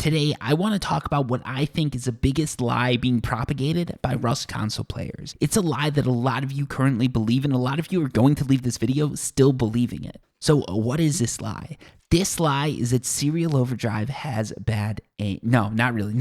Today, I want to talk about what I think is the biggest lie being propagated by Rust console players. It's a lie that a lot of you currently believe in. A lot of you are going to leave this video still believing it. So what is this lie? This lie is that Serial Overdrive has bad aim. No, not really.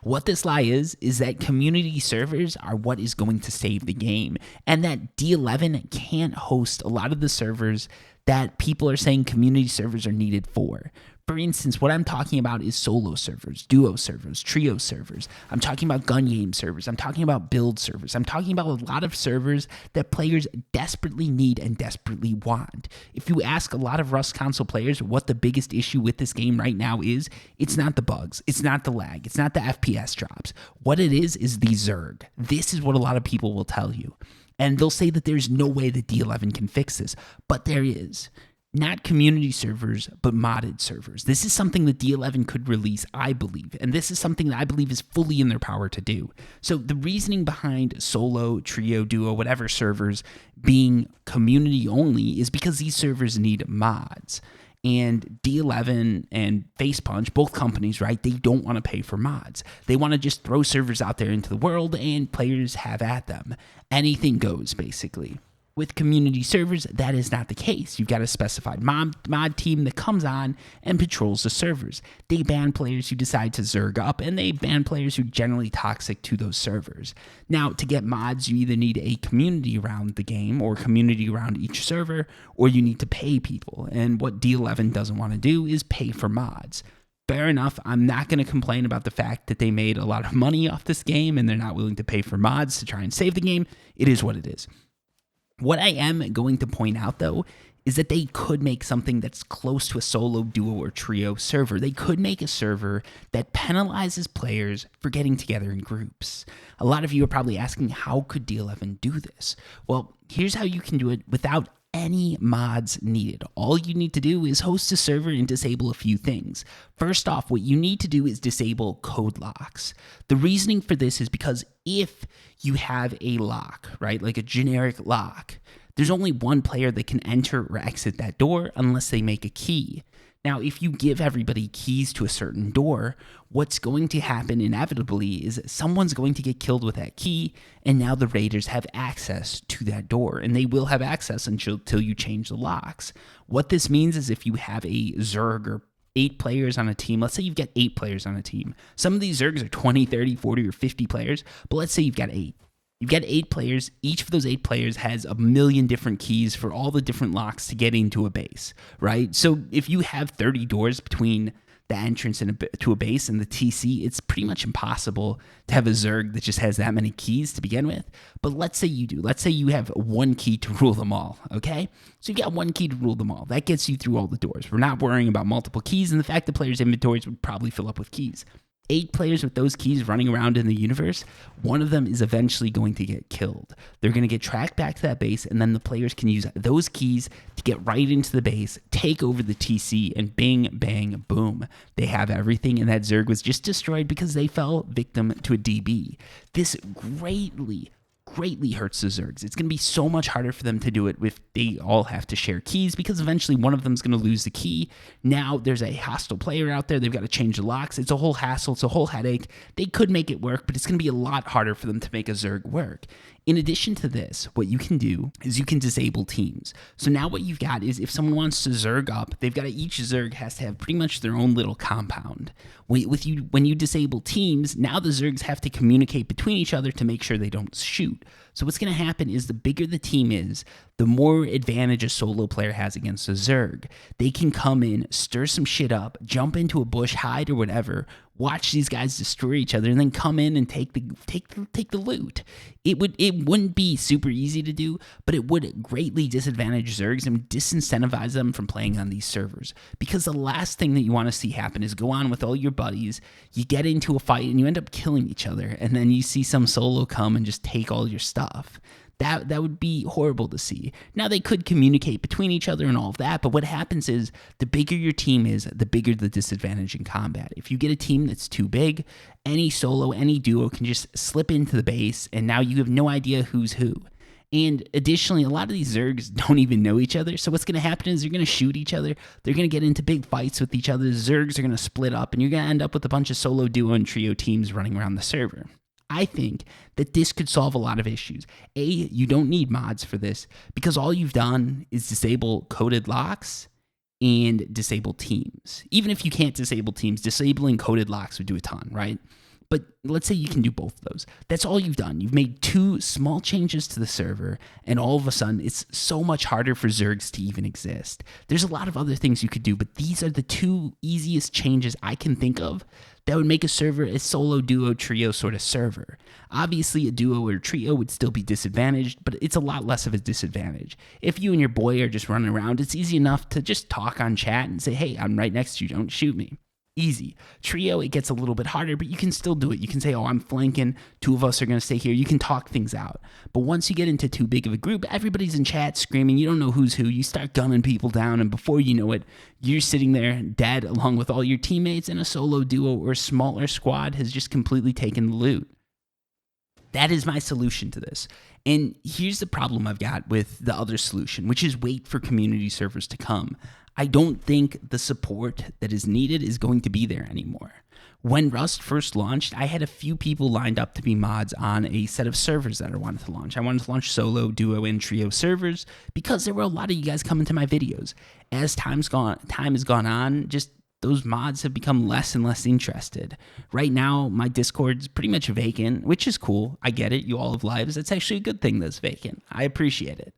What this lie is that community servers are what is going to save the game, and that D11 can't host a lot of the servers that people are saying community servers are needed for. For instance, what I'm talking about is solo servers, duo servers, trio servers. I'm talking about gun game servers. I'm talking about build servers. I'm talking about a lot of servers that players desperately need and desperately want. If you ask a lot of Rust console players what the biggest issue with this game right now is, it's not the bugs, it's not the lag, it's not the FPS drops. What it is the Zerg. This is what a lot of people will tell you. And they'll say that there's no way that D11 can fix this, but there is. Not community servers, but modded servers. This is something that D11 could release, I believe, and this is something that I believe is fully in their power to do. So the reasoning behind solo, trio, duo, whatever servers being community only is because these servers need mods. And D11 and Facepunch, both companies, right, they don't want to pay for mods. They want to just throw servers out there into the world and players have at them. Anything goes, basically. With community servers, that is not the case. You've got a specified mod team that comes on and patrols the servers. They ban players who decide to Zerg up, and they ban players who are generally toxic to those servers. Now, to get mods, you either need a community around the game or community around each server, or you need to pay people. And what D11 doesn't want to do is pay for mods. Fair enough, I'm not going to complain about the fact that they made a lot of money off this game and they're not willing to pay for mods to try and save the game. It is what it is. What I am going to point out, though, is that they could make something that's close to a solo, duo, or trio server. They could make a server that penalizes players for getting together in groups. A lot of you are probably asking, how could D11 do this? Well, here's how you can do it without any mods needed. All you need to do is host a server and disable a few things. First off, what you need to do is disable code locks. The reasoning for this is because if you have a lock, right, like a generic lock, there's only one player that can enter or exit that door unless they make a key. Now, if you give everybody keys to a certain door, what's going to happen inevitably is someone's going to get killed with that key, and now the raiders have access to that door, and they will have access until you change the locks. What this means is if you have a Zerg or 8 players on a team, let's say you've got 8 players on a team. Some of these Zergs are 20, 30, 40, or 50 players, but let's say you've got 8. You've got 8 players. Each of those 8 players has a million different keys for all the different locks to get into a base, right? So if you have 30 doors between the entrance to a base and the TC, it's pretty much impossible to have a Zerg that just has that many keys to begin with. But let's say you do. Let's say you have one key to rule them all, okay? So you've got one key to rule them all. That gets you through all the doors. We're not worrying about multiple keys, and the fact that players' inventories would probably fill up with keys. 8 players with those keys running around in the universe, one of them is eventually going to get killed. They're going to get tracked back to that base, and then the players can use those keys to get right into the base, take over the TC, and bing, bang, boom. They have everything, and that Zerg was just destroyed because they fell victim to a DB. This greatly hurts the Zergs. It's going to be so much harder for them to do it if they all have to share keys, because eventually one of them is going to lose the key. Now there's a hostile player out there. They've got to change the locks. It's a whole hassle. It's a whole headache. They could make it work, but it's going to be a lot harder for them to make a Zerg work. In addition to this, what you can do is you can disable teams. So now what you've got is if someone wants to Zerg up, they've got each Zerg has to have pretty much their own little compound. When you disable teams, now the Zergs have to communicate between each other to make sure they don't shoot. So what's going to happen is the bigger the team is, the more advantage a solo player has against a Zerg. They can come in, stir some shit up, jump into a bush, hide or whatever, watch these guys destroy each other, and then come in and take the loot. It wouldn't be super easy to do, but it would greatly disadvantage Zergs and disincentivize them from playing on these servers. Because the last thing that you want to see happen is go on with all your buddies, you get into a fight and you end up killing each other, and then you see some solo come and just take all your stuff. That would be horrible to see. Now, they could communicate between each other and all of that, but what happens is the bigger your team is, the bigger the disadvantage in combat. If you get a team that's too big, any solo, any duo can just slip into the base, and now you have no idea who's who. And additionally, a lot of these Zergs don't even know each other. So what's going to happen is they're going to shoot each other. They're going to get into big fights with each other. The Zergs are going to split up, and you're going to end up with a bunch of solo, duo, and trio teams running around the server. I think that this could solve a lot of issues. A, you don't need mods for this because all you've done is disable coded locks and disable teams. Even if you can't disable teams, disabling coded locks would do a ton, right? But let's say you can do both of those. That's all you've done. You've made 2 small changes to the server, and all of a sudden, it's so much harder for Zergs to even exist. There's a lot of other things you could do, but these are the 2 easiest changes I can think of that would make a server a solo, duo, trio sort of server. Obviously, a duo or trio would still be disadvantaged, but it's a lot less of a disadvantage. If you and your boy are just running around, it's easy enough to just talk on chat and say, hey, I'm right next to you, don't shoot me. Easy. Trio, it gets a little bit harder, but you can still do it. You can say, oh, I'm flanking, 2 of us are going to stay here. You can talk things out. But once you get into too big of a group, everybody's in chat screaming. You don't know who's who. You start gunning people down, and before you know it, you're sitting there dead along with all your teammates, and a solo, duo, or smaller squad has just completely taken the loot. That is my solution to this. And here's the problem I've got with the other solution, which is wait for community servers to come. I don't think the support that is needed is going to be there anymore. When Rust first launched, I had a few people lined up to be mods on a set of servers that I wanted to launch. I wanted to launch solo, duo, and trio servers because there were a lot of you guys coming to my videos. As time has gone on, just those mods have become less and less interested. Right now, my Discord's pretty much vacant, which is cool. I get it. You all have lives. It's actually a good thing that's vacant. I appreciate it.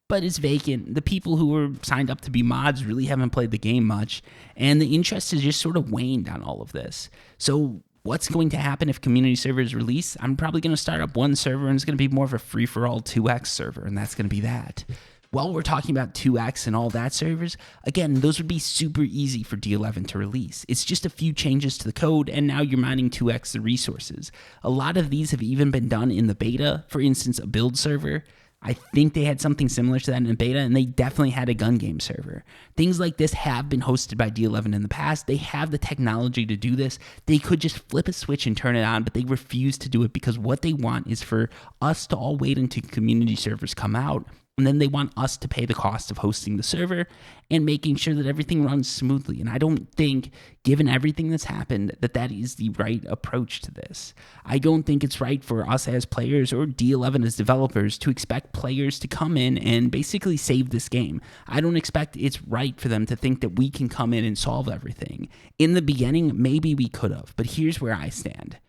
But it's vacant. The people who were signed up to be mods really haven't played the game much, and the interest has just sort of waned on all of this. So what's going to happen if community servers release? I'm probably going to start up one server, and it's going to be more of a free-for-all 2x server, and that's going to be that. While we're talking about 2x and all that servers, again, those would be super easy for D11 to release. It's just a few changes to the code, and now you're mining 2x the resources. A lot of these have even been done in the beta. For instance, a build server. I think they had something similar to that in the beta, and they definitely had a gun game server. Things like this have been hosted by D11 in the past. They have the technology to do this. They could just flip a switch and turn it on, but they refuse to do it because what they want is for us to all wait until community servers come out, and then they want us to pay the cost of hosting the server and making sure that everything runs smoothly. And I don't think, given everything that's happened, that that is the right approach to this. I don't think it's right for us as players or D11 as developers to expect players to come in and basically save this game. I don't expect it's right for them to think that we can come in and solve everything. In the beginning, maybe we could have, but here's where I stand.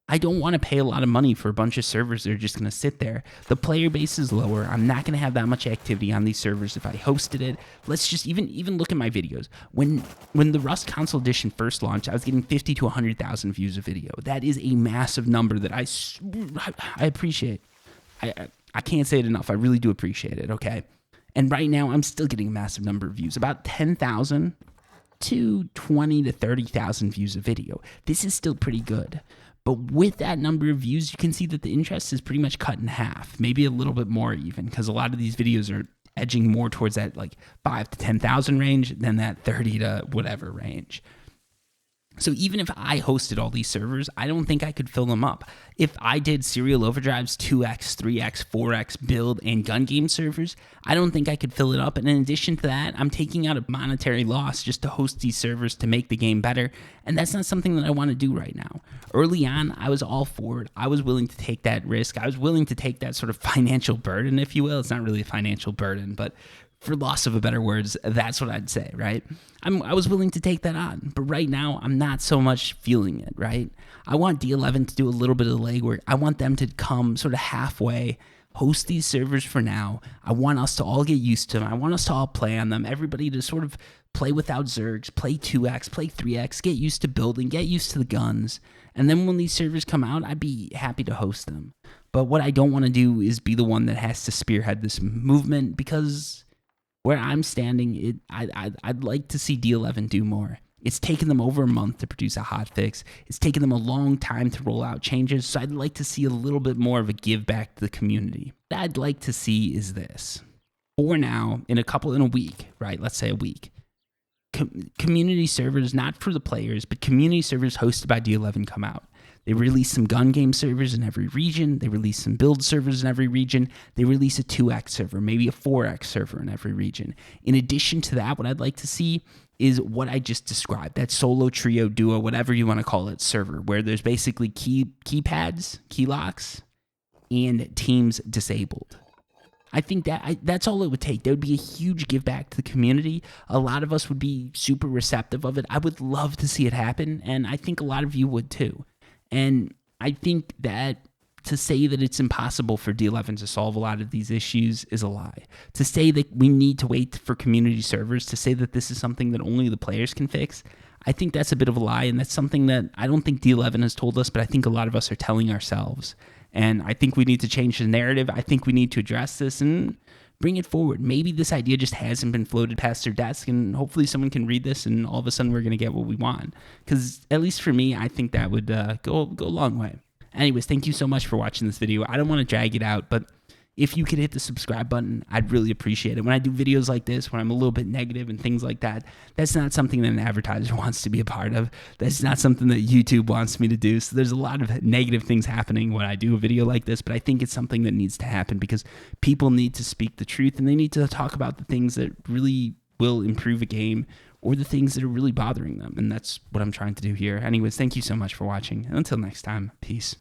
I don't want to pay a lot of money for a bunch of servers that are just going to sit there. The player base is lower. I'm not going to have that much activity on these servers if I hosted it. Let's just even look at my videos. When the Rust Console Edition first launched, I was getting 50 to 100,000 views a video. That is a massive number that I appreciate. I can't say it enough. I really do appreciate it, okay? And right now, I'm still getting a massive number of views, about 10,000 to 20 to 30,000 views a video. This is still pretty good. But with that number of views, you can see that the interest is pretty much cut in half, maybe a little bit more even, because a lot of these videos are edging more towards that like 5 to 10,000 range than that 30 to whatever range. So even if I hosted all these servers, I don't think I could fill them up. If I did Serial Overdrive's 2x, 3x, 4x build and gun game servers, I don't think I could fill it up. And in addition to that, I'm taking out a monetary loss just to host these servers to make the game better. And that's not something that I want to do right now. Early on, I was all for it. I was willing to take that risk. I was willing to take that sort of financial burden, if you will. It's not really a financial burden, but for loss of a better words, that's what I'd say, right? I was willing to take that on, but right now, I'm not so much feeling it, right? I want D11 to do a little bit of the legwork. I want them to come sort of halfway, host these servers for now. I want us to all get used to them. I want us to all play on them. Everybody to sort of play without Zergs, play 2x, play 3x, get used to building, get used to the guns. And then when these servers come out, I'd be happy to host them. But what I don't want to do is be the one that has to spearhead this movement because where I'm standing, I'd like to see D11 do more. It's taken them over a month to produce a hotfix. It's taken them a long time to roll out changes, so I'd like to see a little bit more of a give back to the community. What I'd like to see is this. For now, in a week, right? Let's say a week. Community servers, not for the players, but community servers hosted by D11 come out. They release some gun game servers in every region. They release some build servers in every region. They release a 2x server, maybe a 4x server in every region. In addition to that, what I'd like to see is what I just described, that solo, trio, duo, whatever you want to call it, server, where there's basically keypads, key locks, and teams disabled. I think that's all it would take. There would be a huge give back to the community. A lot of us would be super receptive of it. I would love to see it happen, and I think a lot of you would too. And I think that to say that it's impossible for D11 to solve a lot of these issues is a lie. To say that we need to wait for community servers, to say that this is something that only the players can fix, I think that's a bit of a lie, and that's something that I don't think D11 has told us, but I think a lot of us are telling ourselves. And I think we need to change the narrative. I think we need to address this and bring it forward. Maybe this idea just hasn't been floated past their desk, and hopefully someone can read this and all of a sudden we're going to get what we want. Because at least for me, I think that would go a long way. Anyways, thank you so much for watching this video. I don't want to drag it out, but if you could hit the subscribe button, I'd really appreciate it. When I do videos like this, when I'm a little bit negative and things like that, that's not something that an advertiser wants to be a part of. That's not something that YouTube wants me to do. So there's a lot of negative things happening when I do a video like this, but I think it's something that needs to happen because people need to speak the truth and they need to talk about the things that really will improve a game or the things that are really bothering them. And that's what I'm trying to do here. Anyways, thank you so much for watching. And until next time, peace.